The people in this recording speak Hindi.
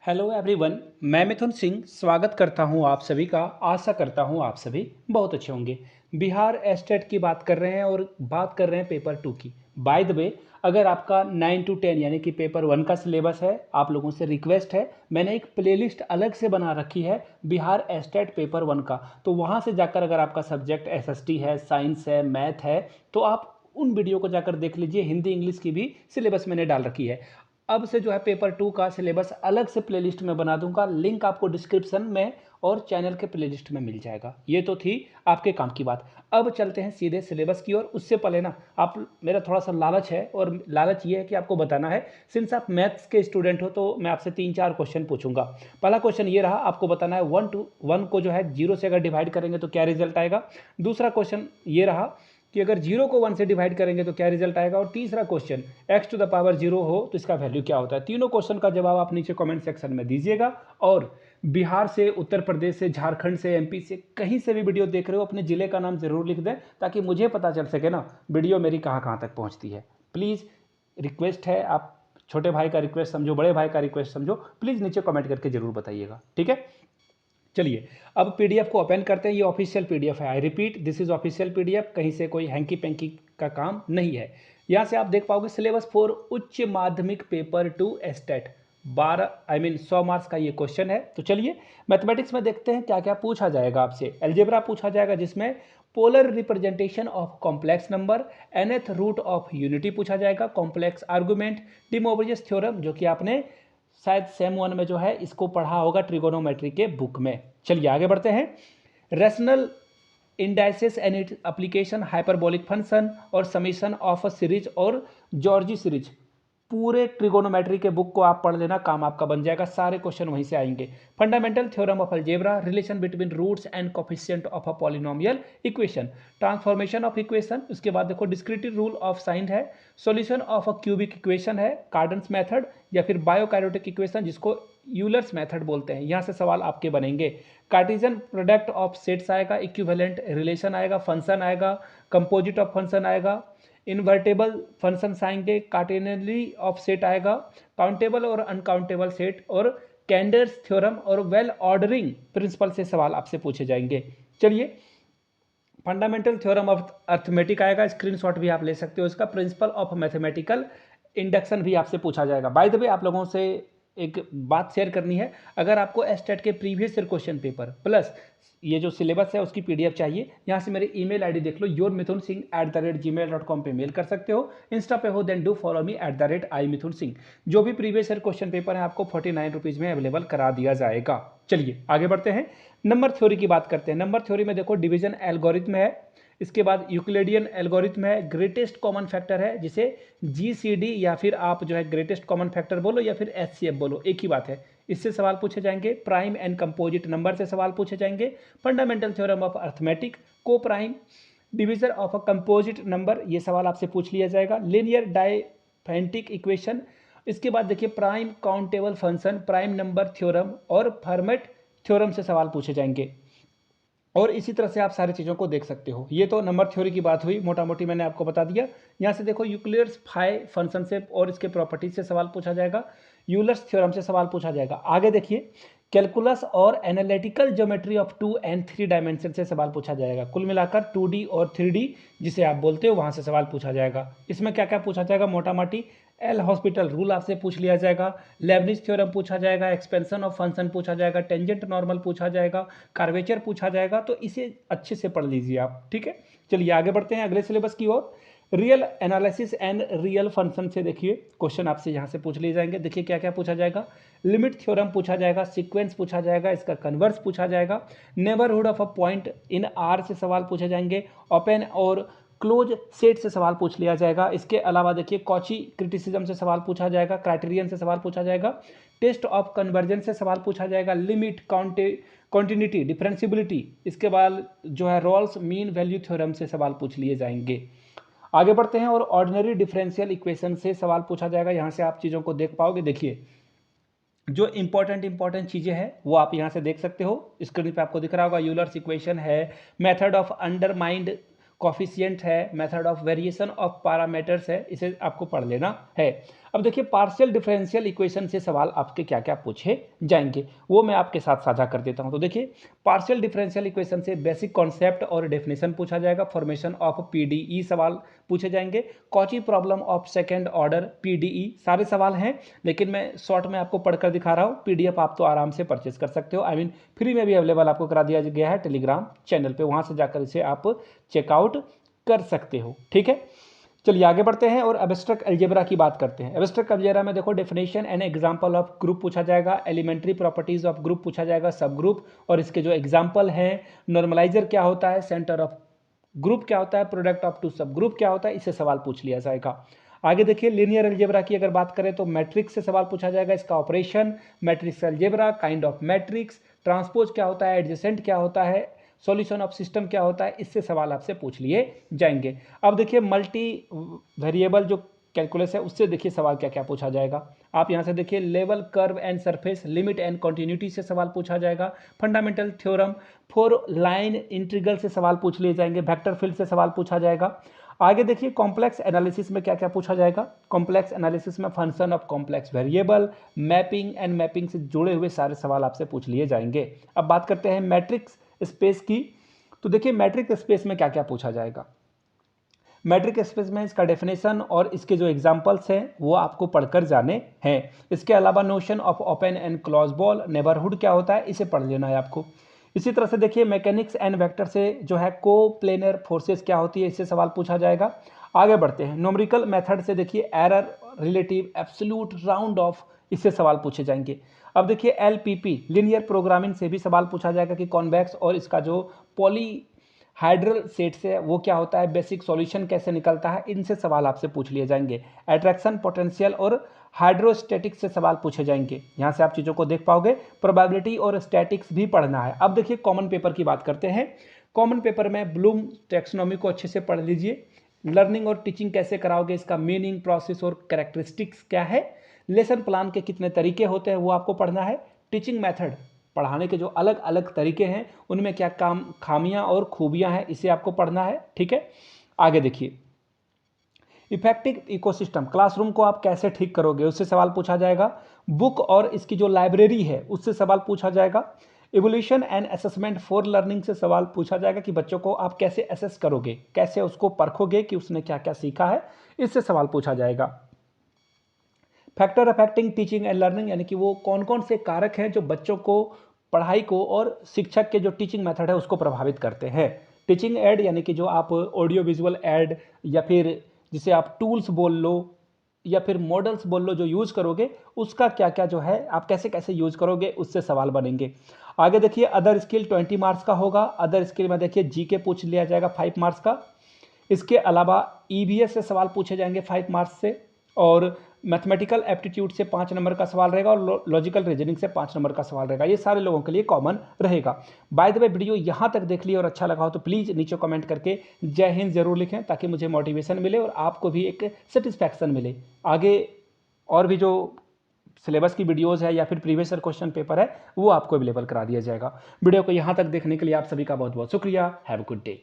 हेलो एवरीवन, मैं मिथुन सिंह स्वागत करता हूं आप सभी का। आशा करता हूं आप सभी बहुत अच्छे होंगे। बिहार एस्टेट की बात कर रहे हैं और बात कर रहे हैं पेपर 2 की। बाय द वे, अगर आपका 9 to 10 यानी कि पेपर 1 का सिलेबस है, आप लोगों से रिक्वेस्ट है, मैंने एक प्लेलिस्ट अलग से बना रखी है बिहार एस्टेट पेपर 1 का। तो वहां से जाकर अगर आपका सब्जेक्ट एसएसटी है, साइंस है, मैथ है, तो आप उन वीडियो को जाकर देख लीजिए। हिंदी इंग्लिश की भी सिलेबस मैंने डाल रखी है। अब से जो है पेपर 2 का सिलेबस अलग से प्लेलिस्ट में बना दूंगा, लिंक आपको डिस्क्रिप्शन में और चैनल के प्लेलिस्ट में मिल जाएगा। ये तो थी आपके काम की बात। अब चलते हैं सीधे सिलेबस की ओर। उससे पहले ना, आप मेरा थोड़ा सा लालच है, और लालच ये है कि आपको बताना है, सिंस आप मैथ्स के स्टूडेंट हो तो मैं आपसे 3-4 क्वेश्चन पूछूंगा। पहला क्वेश्चन ये रहा, आपको बताना है 1 को जो है 0 से अगर डिवाइड करेंगे तो क्या रिजल्ट आएगा। दूसरा क्वेश्चन ये रहा कि अगर 0 को 1 से डिवाइड करेंगे तो क्या रिजल्ट आएगा। और तीसरा question, x to the power 0 हो तो इसका वैल्यू क्या होता है। तीनों क्वेश्चन का जवाब आप नीचे कमेंट सेक्शन में दीजिएगा। और बिहार से, उत्तर प्रदेश से, झारखंड से, एमपी से, कहीं से भी वीडियो देख रहे हो, अपने ज़िले का नाम ज़रूर लिख दें, ताकि मुझे पता चल सके ना वीडियो मेरी कहाँ कहाँ तक पहुँचती है। प्लीज़ रिक्वेस्ट है, आप छोटे भाई का रिक्वेस्ट समझो, बड़े भाई का रिक्वेस्ट समझो, प्लीज़ नीचे कमेंट करके ज़रूर बताइएगा, ठीक है। चलिए, अब पीडीएफ को ओपन करते हैं। ये ऑफिशियल पीडीएफ है। I repeat, this is official PDF, कहीं से कोई हैंकी पैंकी का काम नहीं है। यहाँ से आप देख पाओगे सिलेबस फॉर उच्च माध्यमिक पेपर 2 एस्टेट 100 मार्क्स का ये क्वेश्चन है। तो चलिए मैथमेटिक्स में देखते हैं क्या क्या पूछा जाएगा आपसे। अलजेब्रा पूछा जाएगा, जिसमें polar representation of complex number, nth root of unity पूछा जाएगा, complex argument, de Moivre's theorem, जो कि आपने शायद सेम 1 में जो है इसको पढ़ा होगा ट्रिगोनोमेट्री के बुक में। चलिए आगे बढ़ते हैं। Rational indices and it application, hyperbolic function और समीशन ऑफ अ सीरीज और जॉर्जी सीरीज, पूरे ट्रिगोनोमेट्री के बुक को आप पढ़ लेना, काम आपका बन जाएगा। सारे क्वेश्चन वहीं से आएंगे। Fundamental theorem of algebra, relation between roots and coefficient of a polynomial equation, transformation of equation. उसके बाद देखो डिस्क्रिटिव रूल ऑफ साइन है, solution of a cubic equation है, कार्डन्स मेथड या फिर बायोकैरोटिक इक्वेशन, जिसको यूलर्स मेथड बोलते हैं। यहाँ से सवाल आपके बनेंगे। कार्टेशियन प्रोडक्ट ऑफ सेट्स आएगा, इक्विवेलेंट रिलेशन आएगा, फंक्शन आएगा, कंपोजिट ऑफ फंक्शन आएगा, इन्वर्टेबल फंक्शन आएंगे, कार्टेनरी ऑफ सेट आएगा, काउंटेबल और अनकाउंटेबल सेट, और कैंडर्स थ्योरम और वेल ऑर्डरिंग प्रिंसिपल से सवाल आपसे पूछे जाएंगे। चलिए, फंडामेंटल थ्योरम ऑफ अर्थमेटिक आएगा, स्क्रीनशॉट भी आप ले सकते हो इसका। प्रिंसिपल ऑफ मैथमेटिकल इंडक्शन भी आपसे पूछा जाएगा। बाय द वे, आप लोगों से एक बात शेयर करनी है, अगर आपको एस्टेट के previous year question paper plus ये जो सिलेबस है उसकी पीडीएफ चाहिए, यहाँ से मेरी ईमेल आईडी देख लो, yourmithunsingh@gmail.com पे मेल कर सकते हो। इंस्टा पे हो then do follow me @iMithunSingh। जो भी प्रीवियस ईयर क्वेश्चन पेपर है आपको 49 रुपीज़ में अवेलेबल करा दिया जाएगा। चलिए आगे बढ़ते हैं। नंबर थ्योरी की बात करते हैं। नंबर थ्योरी में देखो डिवीजन एल्गोरिथम है, इसके बाद यूक्लिडियन एल्गोरिथम है, ग्रेटेस्ट कॉमन फैक्टर है, जिसे जीसीडी या फिर आप जो है ग्रेटेस्ट कॉमन फैक्टर बोलो या फिर एचसीएफ बोलो, एक ही बात है। इससे सवाल पूछे जाएंगे। प्राइम एंड कंपोजिट नंबर से सवाल पूछे जाएंगे। फंडामेंटल थ्योरम ऑफ अर्थमेटिक, को prime, division of a composite number, ये सवाल आपसे पूछ लिया जाएगा। लीनियर डाइफेंटिक इक्वेशन, इसके बाद देखिए prime countable function, prime number theorem और फर्मेट थ्योरम से सवाल पूछे जाएंगे। और इसी तरह से आप सारी चीज़ों को देख सकते हो। ये तो नंबर थ्योरी की बात हुई, मोटा मोटी मैंने आपको बता दिया। यहाँ से देखो यूक्लियर्स फाई फंक्शन से और इसके प्रॉपर्टीज से सवाल पूछा जाएगा, यूलर्स थ्योरम से सवाल पूछा जाएगा। आगे देखिए, कैलकुलस और analytical geometry of 2 and 3 dimension से सवाल पूछा जाएगा। कुल मिलाकर 2D और 3D जिसे आप बोलते हो वहाँ से सवाल पूछा जाएगा। इसमें क्या क्या पूछा जाएगा, मोटा मोटी एल हॉस्पिटल रूल आपसे पूछ लिया जाएगा, लेबनिज थ्योरम पूछा जाएगा, एक्सपेंशन ऑफ फंक्शन पूछा जाएगा, टेंजेंट नॉर्मल पूछा जाएगा, कार्वेचर पूछा जाएगा। तो इसे अच्छे से पढ़ लीजिए आप, ठीक है। चलिए आगे बढ़ते हैं अगले सिलेबस की ओर। Real analysis and real function से देखिए क्वेश्चन आपसे यहाँ से पूछ लिए जाएंगे। देखिए क्या क्या पूछा जाएगा, लिमिट थ्योरम पूछा जाएगा, सीक्वेंस पूछा जाएगा, इसका कन्वर्स पूछा जाएगा, neighbourhood of a point in are से सवाल पूछे जाएंगे, ओपन और क्लोज सेट से सवाल पूछ लिया जाएगा। इसके अलावा देखिए कॉची क्रिटिसिज्म से सवाल पूछा जाएगा, क्राइटेरियन से सवाल पूछा जाएगा, टेस्ट ऑफ कन्वर्जन से सवाल पूछा जाएगा, लिमिट कॉन्टिन्यूटी डिफरेंशियबिलिटी, इसके बाद जो है रॉल्स मीन वैल्यू थ्योरम से सवाल पूछ लिए जाएंगे। आगे बढ़ते हैं और ऑर्डिनरी डिफरेंशियल इक्वेशन से सवाल पूछा जाएगा। यहाँ से आप चीज़ों को देख पाओगे। देखिए जो इंपॉर्टेंट चीज़ें हैं वो आप यहाँ से देख सकते हो, स्क्रीन पे आपको दिख रहा होगा। यूलर्स इक्वेशन है, मेथड ऑफ अंडरमाइंड कॉफिशिएंट है, method of variation of parameters है, इसे आपको पढ़ लेना है। अब देखिए पार्शियल डिफरेंशियल इक्वेशन से सवाल आपके क्या क्या पूछे जाएंगे वो मैं आपके साथ साझा कर देता हूं। तो देखिए पार्शियल डिफरेंशियल इक्वेशन से बेसिक कॉन्सेप्ट और डेफिनेशन पूछा जाएगा, फॉर्मेशन ऑफ पीडीई सवाल पूछे जाएंगे, Cauchy problem of second order PDE, सारे सवाल हैं लेकिन मैं शॉर्ट में आपको पढ़कर दिखा रहा हूँ। पीडीएफ आप तो आराम से परचेस कर सकते हो, फ्री में भी अवेलेबल आपको करा दिया गया है टेलीग्राम चैनल पे, वहां से जाकर इसे आप चेकआउट कर सकते हो। ठीक है, चलिए आगे बढ़ते हैं और एब्स्ट्रैक्ट अलजेब्रा की बात करते हैं। एब्स्ट्रैक्ट अलजेब्रा में देखो definition and example of group पूछा जाएगा, एलिमेंट्री प्रॉपर्टीज ऑफ ग्रुप पूछा जाएगा, सब ग्रुप और इसके जो एग्जांपल हैं, नॉर्मलाइजर क्या होता है, सेंटर ऑफ ग्रुप क्या होता है, प्रोडक्ट ऑफ टू सब ग्रुप क्या होता है, इससे सवाल पूछ लिया जाएगा। आगे देखिए लीनियर अलजेब्रा की अगर बात करें तो मैट्रिक्स से सवाल पूछा जाएगा, इसका operation, matrix algebra, kind of matrix, transpose क्या होता है, एडजेसेंट क्या होता है, सॉल्यूशन ऑफ सिस्टम क्या होता है, इससे सवाल आपसे पूछ लिए जाएंगे। अब देखिए मल्टी वेरिएबल जो कैलकुलस है उससे देखिए सवाल क्या क्या पूछा जाएगा। आप यहाँ से देखिए level curve and surface, limit and continuity से सवाल पूछा जाएगा, fundamental theorem, for line integral से सवाल पूछ लिए जाएंगे, वेक्टर फील्ड से सवाल पूछा जाएगा। आगे देखिए कॉम्प्लेक्स एनालिसिस में क्या क्या पूछा जाएगा, कॉम्प्लेक्स एनालिसिस में function of complex variable, mapping and mapping से जुड़े हुए सारे सवाल आपसे पूछ लिए जाएंगे। अब बात करते हैं मैट्रिक्स स्पेस की। तो देखिए मैट्रिक स्पेस में क्या क्या पूछा जाएगा, मैट्रिक स्पेस में इसका डेफिनेशन और इसके जो एग्जांपल्स हैं वो आपको पढ़कर जाने हैं। इसके अलावा notion of open and close ball, neighbourhood क्या होता है, इसे पढ़ लेना है आपको। इसी तरह से देखिए मैकेनिक्स एंड वेक्टर से जो है को प्लेनर फोर्सेस क्या होती है, इससे सवाल पूछा जाएगा। आगे बढ़ते हैं न्यूमेरिकल मेथड से देखिए error, relative, absolute, round of, इससे सवाल पूछे जाएंगे। अब देखिए एलपीपी लीनियर प्रोग्रामिंग से भी सवाल पूछा जाएगा कि कॉन्वेक्स और इसका जो पॉलीहाइड्रल सेट से वो क्या होता है, बेसिक सॉल्यूशन कैसे निकलता है, इनसे सवाल आपसे पूछ लिए जाएंगे। अट्रैक्शन पोटेंशियल और हाइड्रोस्टैटिक्स से सवाल पूछे जाएंगे, यहाँ से आप चीज़ों को देख पाओगे। प्रोबेबिलिटी और स्टैटिक्स भी पढ़ना है। अब देखिए कॉमन पेपर की बात करते हैं। कॉमन पेपर में ब्लूम टैक्सोनॉमी को अच्छे से पढ़ लीजिए, लर्निंग और टीचिंग कैसे कराओगे, इसका मीनिंग, प्रोसेस और कैरेक्टरिस्टिक्स क्या है, लेसन प्लान के कितने तरीके होते हैं वो आपको पढ़ना है, टीचिंग मेथड, पढ़ाने के जो अलग अलग तरीके हैं उनमें क्या काम खामियां और खूबियां हैं, इसे आपको पढ़ना है। ठीक है, आगे देखिए इफेक्टिव इकोसिस्टम, क्लासरूम को आप कैसे ठीक करोगे, उससे सवाल पूछा जाएगा। बुक और इसकी जो लाइब्रेरी है उससे सवाल पूछा जाएगा। Evolution and assessment for learning से सवाल पूछा जाएगा कि बच्चों को आप कैसे असेस करोगे, कैसे उसको परखोगे कि उसने क्या क्या सीखा है, इससे सवाल पूछा जाएगा। Factor affecting teaching and learning, यानी कि वो कौन कौन से कारक हैं जो बच्चों को, पढ़ाई को और शिक्षक के जो टीचिंग मेथड है उसको प्रभावित करते हैं। टीचिंग एड यानी कि जो आप ऑडियो विजुअल एड या फिर जिसे आप टूल्स बोल लो या फिर मॉडल्स बोल लो जो यूज करोगे, उसका क्या क्या जो है आप कैसे कैसे यूज करोगे, उससे सवाल बनेंगे। आगे देखिए अदर स्किल 20 मार्क्स का होगा। अदर स्किल में देखिए जीके पूछ लिया जाएगा 5 मार्क्स का। इसके अलावा ईवीएस से सवाल पूछे जाएंगे 5 मार्क्स से, और मैथमेटिकल एप्टीट्यूड से 5 नंबर का सवाल रहेगा और लॉजिकल रीजनिंग से 5 नंबर का सवाल रहेगा। ये सारे लोगों के लिए कॉमन रहेगा। बाय द वे वीडियो यहाँ तक देख ली और अच्छा लगा हो तो प्लीज़ नीचे कमेंट करके जय हिंद जरूर लिखें, ताकि मुझे मोटिवेशन मिले और आपको भी एक सेटिस्फैक्शन मिले। आगे और भी जो सिलेबस की वीडियोज़ है या फिर प्रीवियस ईयर क्वेश्चन पेपर है वो आपको अवेलेबल करा दिया जाएगा। वीडियो को यहाँ तक देखने के लिए आप सभी का बहुत बहुत शुक्रिया। Have a good day.